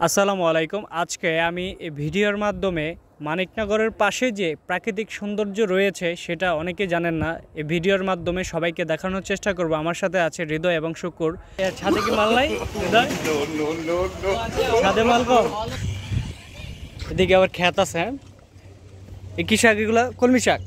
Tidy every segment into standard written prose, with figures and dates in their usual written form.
আসসালামু আলাইকুম। আজকে আমি এই ভিডিওর মাধ্যমে মানিকনগরের পাশে যে প্রাকৃতিক সৌন্দর্য রয়েছে সেটা অনেকে জানেন না। এই ভিডিওর মাধ্যমে সবাইকে দেখানোর চেষ্টা করব। আমার সাথে আছে হৃদয় এবং শুকুর। ছাদে কি মাল নাই হৃদয়? ছাদে মাল কম। এদিকে আবার ক্ষেত আছে। এই কি শাক এগুলা? কলমি শাক।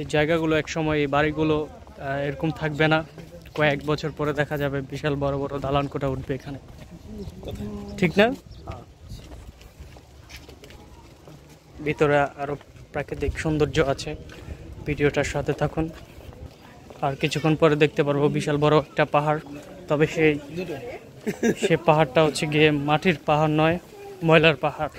এই জায়গাগুলো একসময় এই বাড়িগুলো এরকম থাকবে না, কয়েক বছর পরে দেখা যাবে বিশাল বড় বড় দালান কোঠা উঠবে এখানে, ঠিক না? ভিতরে আরো প্রাকৃতিক সৌন্দর্য আছে। ভিডিওটার সাথে থাকুন, আর কিছুক্ষণ পরে দেখতে পারবো বিশাল বড় একটা পাহাড়। তবে সে পাহাড়টা হচ্ছে গিয়ে মাটির পাহাড় নয়, ময়লার পাহাড়।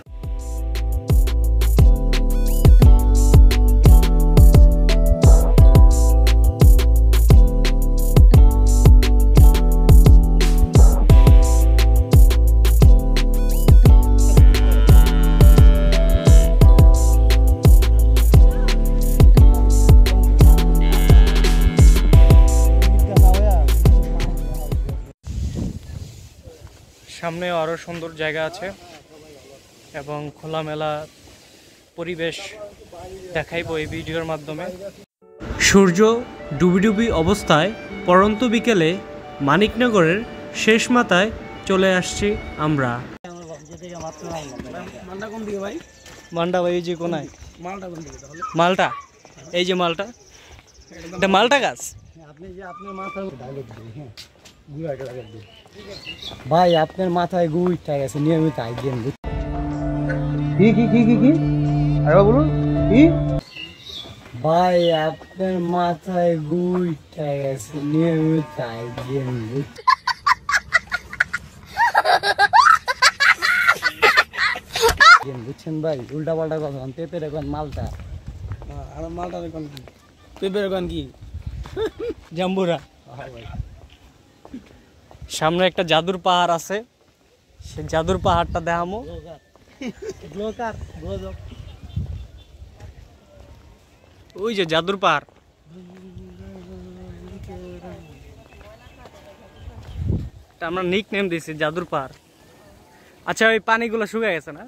সামনেও আরও সুন্দর জায়গা আছে এবং খোলামেলা পরিবেশ দেখাইব এই ভিডিওর মাধ্যমে। সূর্য ডুবি ডুবি অবস্থায় পড়ন্ত বিকেলে মানিকনগরের শেষ মাথায় চলে আসছি আমরা। মালটা ভাই, এই যে কোনায় মালটা, এই যে মালটা, এটা মালটা গাছ। ভাই আপনার মাথায় গুইটা গেছে, নিয়মিত আইগেন। কি কি কি কি কি আরে বলুন কি? ভাই আপনার মাথায় গুইটা গেছে, নিয়মিত আইগেন। বুঝছেন ভাই? উল্টা পাল্টা কথা। পেঁপের এখন মালটা, আর মালটা এখন কি? পেঁপের এখন কি? জাম্বুরা। সামনে একটা জাদুর পাহাড় আছে, সে জাদুর পাহাড়টা দেখামো। ওই যে জাদুর পাহাড়, আমরা নিক নেম দিয়েছি জাদুর পাহাড়। আচ্ছা, ওই পানিগুলো শুকিয়ে গেছে না?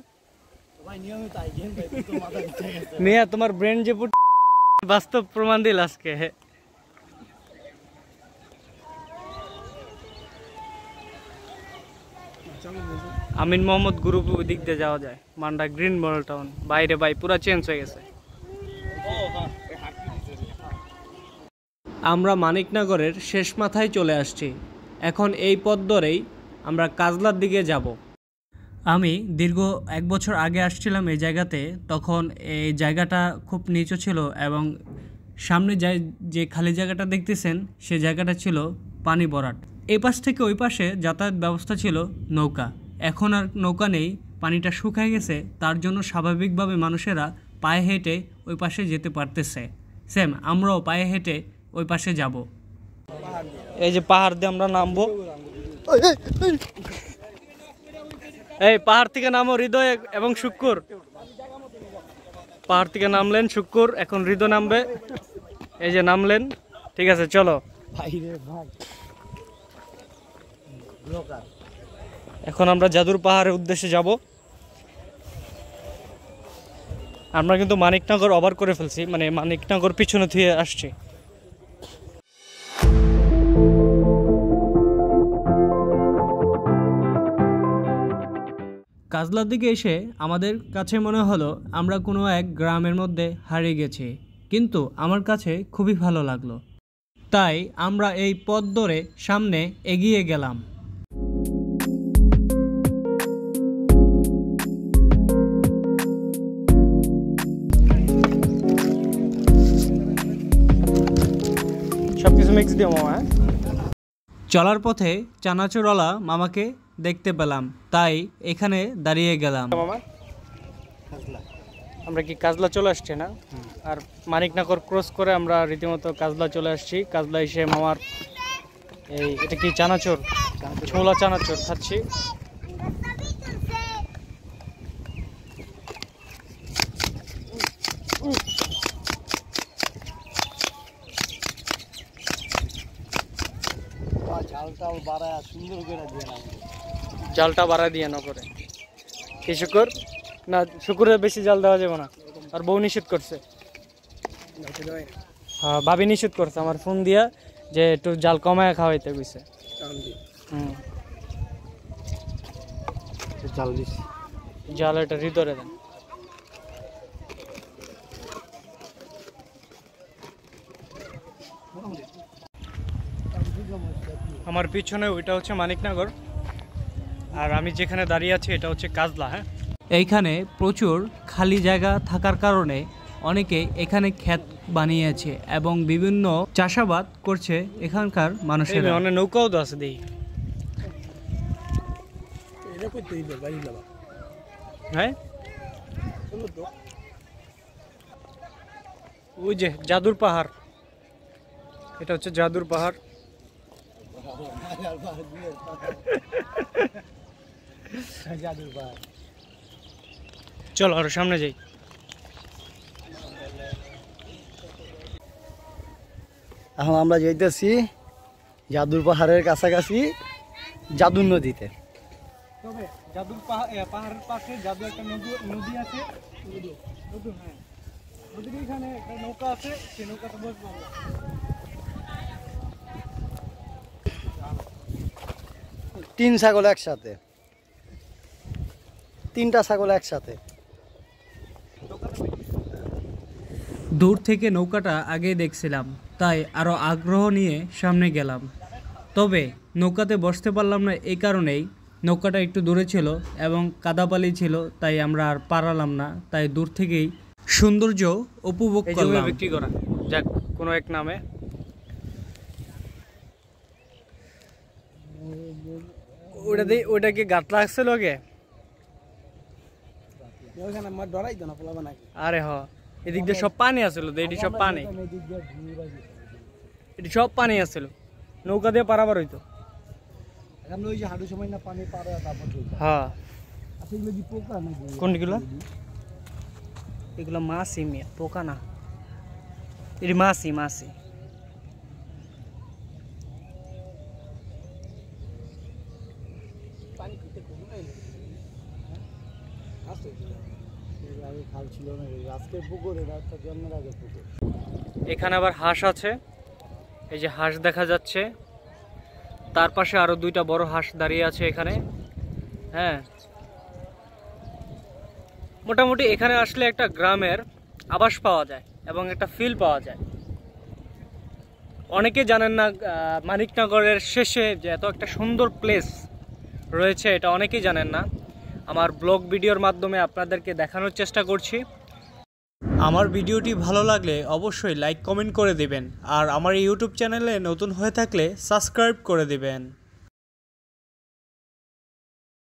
মিয়া, তোমার ব্রেন যে বাস্তব প্রমাণ দিল আজকে। আমিন মোহাম্মদ গ্রুপ ওই দিক দিয়ে যাওয়া যায়, মান্ডা গ্রিন মডেল টাউন। বাইরে ভাই পুরা চেঞ্জ হয়ে গেছে। আমরা মানিকনগরের শেষ মাথায় চলে আসছি। এখন এই পথ ধরেই আমরা কাজলার দিকে যাব। আমি দীর্ঘ 1 বছর আগে আসছিলাম এই জায়গাতে। তখন এই জায়গাটা খুব নিচু ছিল এবং সামনে যে খালি জায়গাটা দেখতেছেন সে জায়গাটা ছিল পানি ভরাট। এই পাশ থেকে ওই পাশে যাতায়াত ব্যবস্থা ছিল নৌকা। এখন আর নৌকা নেই, পানিটা শুকায় গেছে। তার জন্য স্বাভাবিকভাবে মানুষেরা পায়ে হেঁটে ওই পাশে যেতে পারতেছে। সেম আমরাও পায়ে হেঁটে ওই পাশে যাব। এই যে পাহাড় দিয়ে আমরা নামবো। এই পাহাড় থেকে নামো হৃদয় এবং শুক্কুর। পাহাড় থেকে নামলেন শুক্কুর, এখন হৃদয় নামবে। এই যে নামলেন, ঠিক আছে চলো। এখন আমরা জাদুর পাহাড়ের উদ্দেশ্যে যাব। আমরা কিন্তু মানিকনগর ওভার করে ফেলছি, মানে মানিকনগর পিছনে থুয়ে আসছি। কাজলার দিকে এসে আমাদের কাছে মনে হলো আমরা কোনো এক গ্রামের মধ্যে হারিয়ে গেছি, কিন্তু আমার কাছে খুবই ভালো লাগলো। তাই আমরা এই পথ ধরে সামনে এগিয়ে গেলাম। সবকিছু মিক্স দিয়ে মামা। চলার পথে চানাচুরওয়ালা মামাকে দেখতে পেলাম, তাই এখানে দাঁড়িয়ে গেলাম। মামা, আমরা কি কাজলা চলে আসছি না? আর মানিকনগর ক্রস করে আমরা রীতিমতো কাজলা চলে আসছি। কাজলা এসে মামার এই এটা কি চানাচুর, ছোলা চানাচুর খাচ্ছি। জালটাও বাড়ায় সুন্দর করে দিয়ে না, জালটা বাড়া দিয়ে না করে কি শুকুর না, শুকুরের বেশি জাল দেওয়া যাবে না, আর বউ নিষেধ করছে। হ্যাঁ ভাবি নিষেধ করছে আমার ফোন দিয়া যে একটু জাল কমায় খাওয়াইতে কইছে। জাল দিছি, জাল এটা ভিতরে দেন। আমার পিছনে ওইটা হচ্ছে মানিকনগর, আর আমি যেখানে দাঁড়িয়ে আছি এটা হচ্ছে কাজলা। হ্যাঁ, এইখানে প্রচুর খালি জায়গা থাকার কারণে অনেকে এখানে ক্ষেত বানিয়েছে এবং বিভিন্ন চাষাবাদ করছে এখানকার মানুষের। অনেক নৌকাও তো আছে দেখি। হ্যাঁ, ওই যে জাদুর পাহাড়, এটা হচ্ছে জাদুর পাহাড়। চলো আরো সামনে যাই। এখন আমরা যাইতেছি জাদুর পাহাড়ের কাছাকাছি জাদুর নদীতে। তবে জাদুর পাহাড়ের পাশে জাদু একটা নদী আছে, হ্যাঁ নদীর এখানে একটা নৌকা আছে, সেই নৌকাতে বসবো আমরা। তিন ছাগল একসাথে, তিনটা ছাগল একসাথে। দূর থেকে নৌকাটা আগে দেখছিলাম, তাই আরো আগ্রহ নিয়ে সামনে গেলাম। তবে নৌকাতে বসতে পারলাম না, এই কারণেই নৌকাটা একটু দূরে ছিল এবং কাদাপালি ছিল, তাই আমরা আর পারালাম না। তাই দূর থেকেই সৌন্দর্য উপভোগ করলাম। বিক্রি করা যাক কোনো এক নামে। ওটা কি গাত লাগছিল আগে? আরে হ, এদিক দিয়ে সব পানি আসলো, এটি সব পানি, এটি সব পানি আসছিল, নৌকা দিয়ে পারাবার হইতো। হ্যাঁ, কোনগুলো? এগুলো মাছই, মেয়ে পোকা না, এটি মাছই মাছই। এখানে আবার হাঁস আছে, এই যে হাঁস দেখা যাচ্ছে, তার পাশে আরো দুইটা বড় হাঁস দাঁড়িয়ে আছে এখানে। হ্যাঁ, মোটামুটি এখানে আসলে একটা গ্রামের আভাস পাওয়া যায় এবং একটা ফিল পাওয়া যায়। অনেকে জানেন না মানিকনগরের শেষে যে এত একটা সুন্দর প্লেস রয়েছে, এটা অনেকেই জানেন না। আমার ব্লগ ভিডিওর মাধ্যমে আপনাদেরকে দেখানোর চেষ্টা করছি। আমার ভিডিওটি ভালো লাগলে অবশ্যই লাইক কমেন্ট করে দিবেন, আর আমার ইউটিউব চ্যানেলে নতুন হয়ে থাকলে সাবস্ক্রাইব করে দিবেন।